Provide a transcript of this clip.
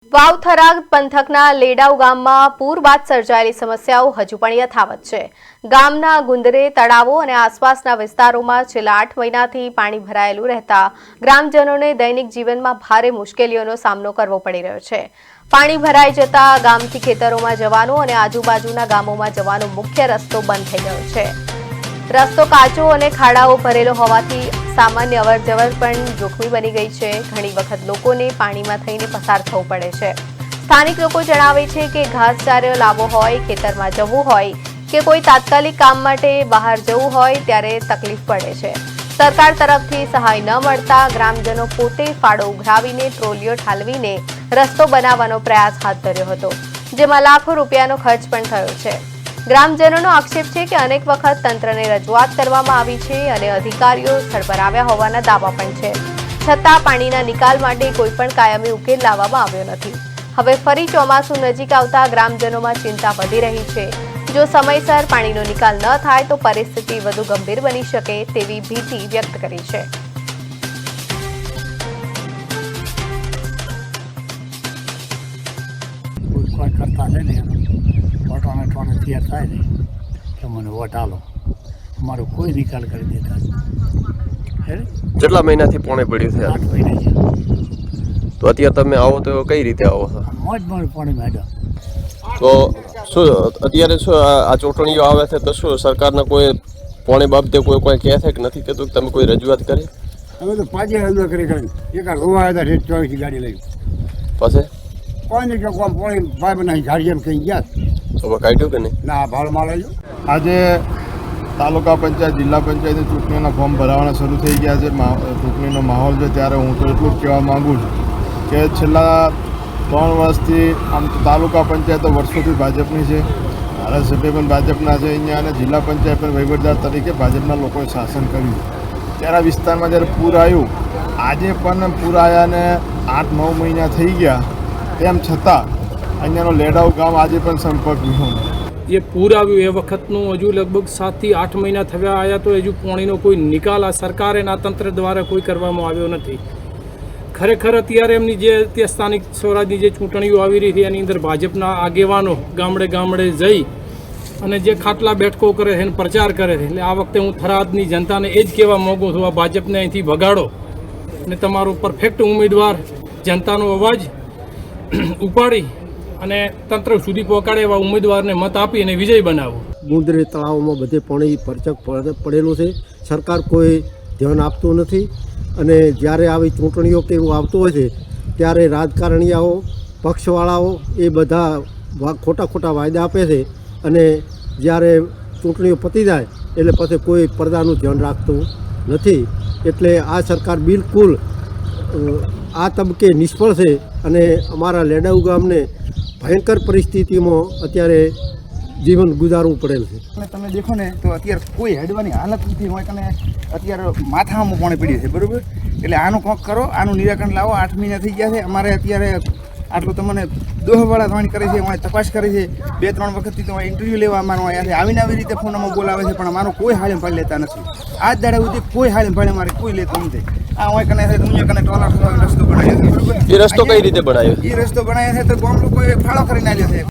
વાવથરા પંથકના લેડાઉ ગામમાં પૂર બાદ સર્જાયેલી સમસ્યાઓ હજુ પણ યથાવત છે। ગામના ગુંદરે તળાવો અને આસપાસના વિસ્તારોમાં છેલ્લા 8 મહિનાથી પાણી ભરાયેલું રહેતા ગ્રામજનોને દૈનિક જીવનમાં ભારે મુશ્કેલીઓનો સામનો કરવો પડી રહ્યો છે। પાણી ભરાઈ જતા ગામથી ખેતરોમાં જવાનો અને આજુબાજુના ગામોમાં જવાનો મુખ્ય રસ્તો બંધ થઈ ગયો છે। રસ્તો કાચો અને ખાડાઓ ભરેલો હોવાથી સામાન્ય અવરજવર પણ જોખમી બની ગઈ છે। ઘણી વખત લોકોને પાણીમાં થઈને પસાર થવું પડે છે। સ્થાનિક લોકો જણાવે છે કે ઘાસચારો લાવવો હોય, ખેતરમાં જવું હોય કે કોઈ તાત્કાલિક કામ માટે બહાર જવું હોય ત્યારે તકલીફ પડે છે। સરકાર તરફથી સહાય ન મળતા ગ્રામજનો પોતે ફાળો ઉઘરાવીને ટ્રોલીઓ ઠાલવીને રસ્તો બનાવવાનો પ્રયાસ હાથ ધર્યો હતો, જેમાં લાખો રૂપિયાનો ખર્ચ પણ થયો છે। ગ્રામજનોનો આક્ષેપ છે કે અનેક વખત તંત્રને રજૂઆત કરવામાં આવી છે અને અધિકારીઓ સ્થળ પર આવ્યા હોવાના દાવા પણ છે, છતાં પાણીના નિકાલ માટે કોઈ પણ કાયમી ઉકેલ લાવવામાં આવ્યો નથી। હવે ફરી ચોમાસું નજીક આવતા ગ્રામજનોમાં ચિંતા વધી રહી છે। જો સમયસર પાણીનો નિકાલ ન થાય તો પરિસ્થિતિ વધુ ગંભીર બની શકે તેવી ભીતિ વ્યક્ત કરી છે। तैयार थाय ने कि मैंने वोट आलो हमारो कोई निकाल कर देता है। કેટલા મહિનાથી પાણી પડ્યું છે? 8 મહિના છે। તો અત્યારે તમે આવો તો કઈ રીતે આવો છો? મોજ પાણી મેડમ। તો શું અત્યારે શું આ ચૂંટણીઓ આવે છે તો શું સરકારના કોઈ પાણી બાબતે કોઈ કહે છે કે નથી કહેતું? તમે કોઈ રજૂઆત કરી? હવે તો પાછી રજૂઆત કરી એક રોવા હતા 24 ગાડી લઈ પછી કોઈ નહીં કે કોમ પાણી ભાઈ બનાવી ગાડી એમ કહી ગયા હવે કાઢ્યું કે નહીં? ના ભાડમાં લઈ આજે તાલુકા પંચાયત જિલ્લા પંચાયતની ચૂંટણીઓના ફોર્મ ભરાવાના શરૂ થઈ ગયા છે। ચૂંટણીનો માહોલ છે ત્યારે હું તો એટલું જ કહેવા માગું છું કે છેલ્લા 3 વર્ષથી આમ તો તાલુકા પંચાયતો વર્ષોથી ભાજપની છે, ધારાસભ્ય પણ ભાજપના છે અહીંયા, અને જિલ્લા પંચાયત પણ વહીવટદાર તરીકે ભાજપના લોકોએ શાસન કર્યું। ત્યારે આ વિસ્તારમાં જ્યારે પૂર આવ્યું, આજે પણ પૂર આવ્યાને 8-9 મહિના થઈ ગયા, તેમ છતાં અહીંયાનો લેડાઉ ગામ આજે પણ સંપર્ક વિહોણ। જે પૂર આવ્યું એ વખતનું હજુ લગભગ 7 થી 8 મહિના થયા આવ્યા તો હજુ પાણીનો કોઈ નિકાલ આ સરકાર અને આ તંત્ર દ્વારા કોઈ કરવામાં આવ્યો નથી। ખરેખર અત્યારે એમની જે સ્થાનિક સ્વરાજની જે ચૂંટણીઓ આવી રહી છે એની અંદર ભાજપના આગેવાનો ગામડે ગામડે જઈ અને જે ખાટલા બેઠકો કરે છે અને પ્રચાર કરે છે, એટલે આ વખતે હું થરાદની જનતાને એ જ કહેવા માગું છું, આ ભાજપને અહીંથી ભગાડો અને તમારો પરફેક્ટ ઉમેદવાર જનતાનો અવાજ ઉપાડી અને તંત્ર સુધી પહોંચાડે એવા ઉમેદવારને મત આપી અને વિજય બનાવો। ગુંદરે તળાવમાં બધે પાણી પરચક પડેલું છે, સરકાર કોઈ ધ્યાન આપતું નથી અને જ્યારે આવી ચૂંટણીઓ કે એવું આવતું હોય છે ત્યારે રાજકારણીયાઓ પક્ષવાળાઓ એ બધા ખોટા વાયદા આપે છે અને જ્યારે ચૂંટણીઓ પતી જાય એટલે પછી કોઈ પડદાનું ધ્યાન રાખતું નથી। એટલે આ સરકાર બિલકુલ આ તબક્કે નિષ્ફળ છે અને અમારા લેડાઉ ગામને ભયંકર પરિસ્થિતિમાં અત્યારે જીવન ગુજારવું પડેલ છે। અને તમે દેખો ને તો અત્યારે કોઈ હેડવાની હાલત નથી હોય કને અત્યારે માથામાં પાણી પડ્યું છે, બરાબર? એટલે આનું કોક કરો, આનું નિરાકરણ લાવો। 8 મહિના થઈ ગયા છે, અમારે અત્યારે આટલું તમને દોહવાળા ધોણી કરે છે, અમારે તપાસ કરે છે, 2-3 વખતથી તો ઇન્ટરવ્યૂ લેવા અમારો આવ્યા છે, આવીને આવી રીતે ફોનમાં બોલાવે છે, પણ અમારો કોઈ હાલે ભાળ લેતા નથી। આજ દાડા સુધી કોઈ હાલે ભાળે અમારે કોઈ લેતું નથી। આ હોય કને છે દુનિયા કને ટોલા રસ્તો બનાવ્યો છે, બરાબર? એ રસ્તો કઈ રીતે બનાવ્યો? એ રસ્તો બનાવ્યો છે તો ગામ લોકોએ ફાળો કરીને આવ્યો છે।